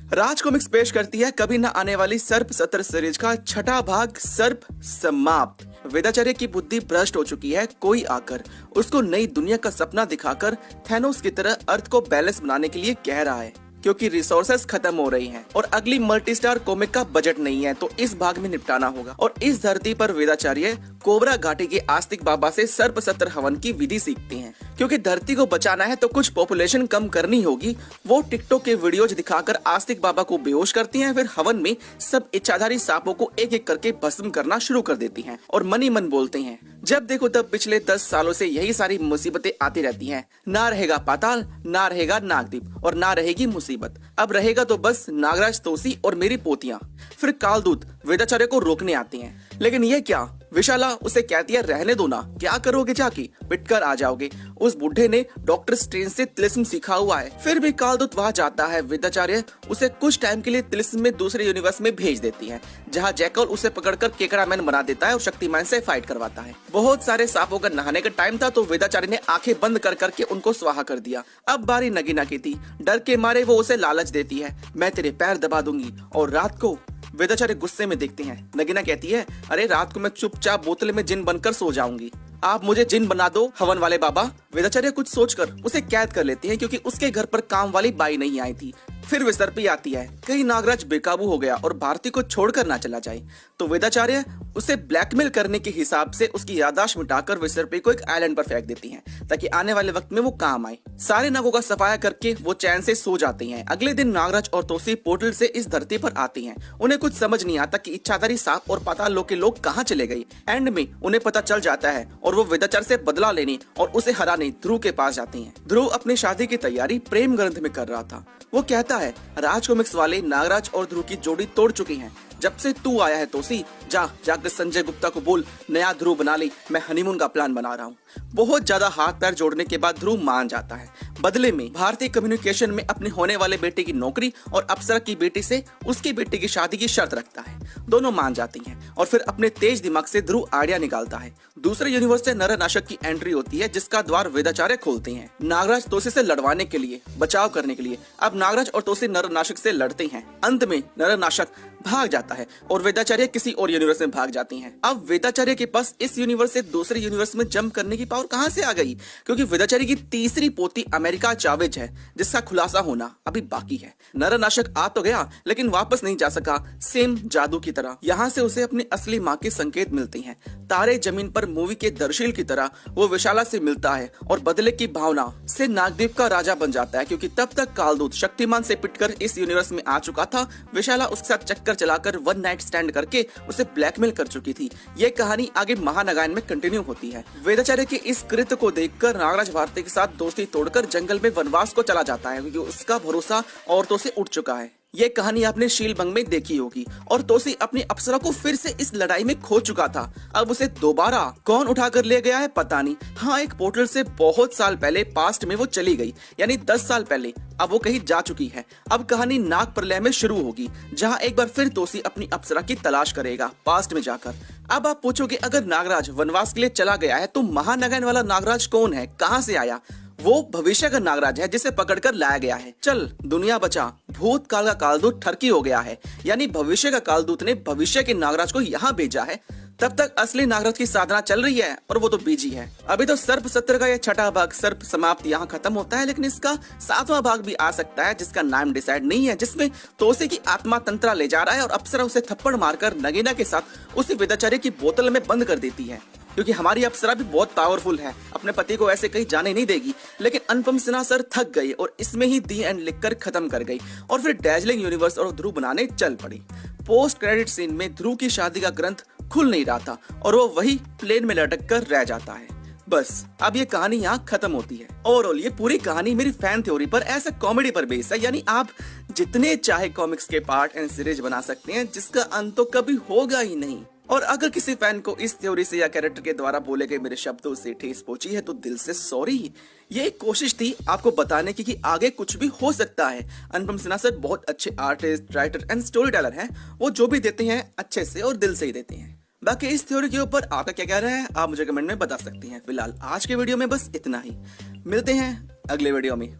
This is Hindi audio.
राज कॉमिक्स पेश करती है कभी न आने वाली सर्प सत्र सीरीज का छठा भाग सर्प समाप्त। वेदाचार्य की बुद्धि भ्रष्ट हो चुकी है। कोई आकर उसको नई दुनिया का सपना दिखाकर थैनोस की तरह अर्थ को बैलेंस बनाने के लिए कह रहा है, क्योंकि रिसोर्सेस खत्म हो रही हैं और अगली मल्टी स्टार कॉमिक का बजट नहीं है, तो इस भाग में निपटाना होगा। और इस धरती पर वेदाचार्य कोबरा घाटी के आस्तिक बाबा से सर्प सत्र हवन की विधि सीखते हैं, क्योंकि धरती को बचाना है तो कुछ पॉपुलेशन कम करनी होगी। वो टिकटॉक के वीडियोज दिखाकर आस्तिक बाबा को बेहोश करती हैं, फिर हवन में सब इच्छाधारी सांपों को एक एक करके भस्म करना शुरू कर देती हैं और मन ही मन बोलते हैं, जब देखो तब पिछले 10 सालों से यही सारी मुसीबतें आती रहती हैं। ना रहेगा पाताल, ना रहेगा नागदीप और ना रहेगी मुसीबत। अब रहेगा तो बस नागराज तोसी और मेरी पोतियां। फिर कालदूत वेदाचार्य को रोकने आते हैं, लेकिन ये क्या, विशाला उसे कहती है रहने दो ना, क्या करोगे जाके, पिटकर आ जाओगे। उस बुढ़े ने डॉक्टर स्ट्रेंज से तिलिस्म सीखा हुआ है। फिर भी कालदूत वहां जाता है। वेदाचार्य उसे कुछ टाइम के लिए तिलिस्म में दूसरे यूनिवर्स में भेज देती है, जहां जैकल उसे पकड़कर केकड़ा मैन बना देता है और शक्तिमान से फाइट करवाता है। बहुत सारे सांपों का नहाने का टाइम था, तो वेदाचार्य ने आंखें बंद कर करके उनको स्वाहा कर दिया। अब बारी नगीना की थी। डर के मारे वो उसे लालच देती है, मैं तेरे पैर दबा दूंगी। और रात को वेदाचार्य गुस्से में देखते हैं। नगीना कहती है, अरे रात को मैं चुपचाप बोतल में जिन बनकर सो जाऊंगी, आप मुझे जिन बना दो हवन वाले बाबा। वेदाचार्य कुछ सोचकर उसे कैद कर लेते हैं, क्योंकि उसके घर पर काम वाली बाई नहीं आई थी। फिर विसर्पी आती है, कहीं नागराज बेकाबू हो गया और भारती को छोड़कर ना चला जाए, तो वेदाचार्य उसे ब्लैकमेल करने के हिसाब से उसकी याददाश्त मिटाकर विसर्पी को एक आइलैंड पर फेंक देती हैं, ताकि आने वाले वक्त में वो काम आए। सारे नागों का सफाया करके वो चैन से सो जाते हैं। अगले दिन नागराज और तोसी पोर्टल से इस धरती पर आती हैं। उन्हें कुछ समझ नहीं आता कि इच्छाधारी सांप और पाताल लोक के लोग कहाँ चले गए। एंड में उन्हें पता चल जाता है और वो वेदाचार्य से बदला लेने और उसे हराने ध्रुव के पास जाती हैं। ध्रुव अपनी शादी की तैयारी प्रेम ग्रंथ में कर रहा था। वो कहता है, राज कॉमिक्स वाले नागराज और ध्रुव की जोड़ी तोड़ चुकी हैं। जब से तू आया है तोसी, जाकर संजय गुप्ता को बोल नया ध्रुव बना ले, मैं हनीमून का प्लान बना रहा हूँ। बहुत ज्यादा हाथ पैर जोड़ने के बाद ध्रुव मान जाता है। बदले में भारतीय कम्युनिकेशन में अपने होने वाले बेटे की नौकरी और अप्सरा की बेटी से उसकी बेटी की शादी की शर्त रखता है। दोनों मान जाती हैं और फिर अपने तेज दिमाग से ध्रुव आइडिया निकालता है। दूसरे यूनिवर्स से नरनाशक की एंट्री होती है, जिसका द्वार वेदाचार्य खोलते हैं नागराज तोसी से लड़वाने के लिए, बचाव करने के लिए। अब नागराज और तोसी नरनाशक से लड़ते हैं। अंत में नरनाशक भाग जाता है और वेदाचार्य किसी और यूनिवर्स में भाग जाती हैं। अब वेदाचार्य के पास इस यूनिवर्स से दूसरे यूनिवर्स में जंप करने की पावर कहां से आ गई, क्योंकि वेदाचार्य की तीसरी पोती अमेरिका चावेज है, जिसका खुलासा होना अभी बाकी है। नरनाशक आ तो गया, लेकिन वापस नहीं जा सका, सेम जादू की तरह। यहाँ से उसे अपनी असली माँ के संकेत मिलते हैं। तारे जमीन पर मूवी के दर्शील की तरह वो विशाला से मिलता है और बदले की भावना से नागद्वीप का राजा बन जाता है, क्योंकि तब तक कालदूत शक्तिमान से पिटकर इस यूनिवर्स में आ चुका था। विशाला उसके साथ चक्कर चलाकर वन नाइट स्टैंड करके उसे ब्लैकमेल कर चुकी थी। ये कहानी आगे महानगायन में कंटिन्यू होती है। वेदाचार्य के इस कृत्य को देखकर नागराज भारती के साथ दोस्ती तोड़कर जंगल में वनवास को चला जाता है, क्योंकि उसका भरोसा औरतों से उठ चुका है। ये कहानी आपने शीलभंग में देखी होगी। और तोसी अपनी अप्सरा को फिर से इस लड़ाई में खो चुका था। अब उसे दोबारा कौन उठा कर ले गया है पता नहीं। हाँ, एक पोर्टल से बहुत साल पहले पास्ट में वो चली गई, यानी 10 साल पहले। अब वो कहीं जा चुकी है। अब कहानी नाग प्रलय में शुरू होगी, जहाँ एक बार फिर तोसी अपनी अप्सरा की तलाश करेगा पास्ट में जाकर। अब आप पूछोगे, अगर नागराज वनवास के लिए चला गया है तो महानगायन वाला नागराज कौन है, कहाँ से आया? वो भविष्य का नागराज है, जिसे पकड़कर लाया गया है। चल दुनिया बचा, भूतकाल का कालदूत ठरकी हो गया है, यानी भविष्य का कालदूत ने भविष्य के नागराज को यहाँ भेजा है। तब तक असली नागराज की साधना चल रही है और वो तो बिजी है। अभी तो सर्प सत्र का ये छठा भाग सर्प समाप्त यहाँ खत्म होता है, लेकिन इसका 7वां भाग भी आ सकता है, जिसका नाम डिसाइड नहीं है, जिसमें तोसी की आत्मा तंत्रा ले जा रहा है और अप्सरा उसे थप्पड़ मारकर नगीना के साथ उसी वेदाचार्य की बोतल में बंद कर देती है, क्योंकि हमारी अप्सरा भी बहुत पावरफुल है, अपने पति को ऐसे कहीं जाने नहीं देगी। लेकिन अनुपम सिन्हा सर थक गई और इसमें ही दी एंड लिखकर खत्म कर गई और फिर डैजलिंग यूनिवर्स और ध्रुव बनाने चल पड़ी। पोस्ट क्रेडिट सीन में ध्रुव की शादी का ग्रंथ खुल नहीं रहा था और वो वही प्लेन में लटक कर रह जाता है। बस अब ये कहानी यहाँ खत्म होती है। ओवरऑल ये पूरी कहानी मेरी फैन थ्योरी पर ऐसा कॉमेडी पर बेस्ड है, यानी आप जितने चाहे कॉमिक्स के पार्ट एंड सीरीज बना सकते हैं, जिसका अंत तो कभी होगा ही नहीं। और अगर किसी फैन को इस थ्योरी से या कैरेक्टर के द्वारा बोले गए मेरे शब्दों से ठेस पहुंची है तो दिल से सॉरी। ये एक कोशिश थी आपको बताने की कि आगे कुछ भी हो सकता है। अनुपम सिन्हा सर बहुत अच्छे artist, writer and story teller हैं। वो जो भी देते हैं अच्छे से और दिल से ही देते हैं। बाकी इस थ्योरी के ऊपर आपका क्या कहना है आप मुझे कमेंट में बता सकती हैं। फिलहाल आज के वीडियो में बस इतना ही। मिलते हैं अगले वीडियो में।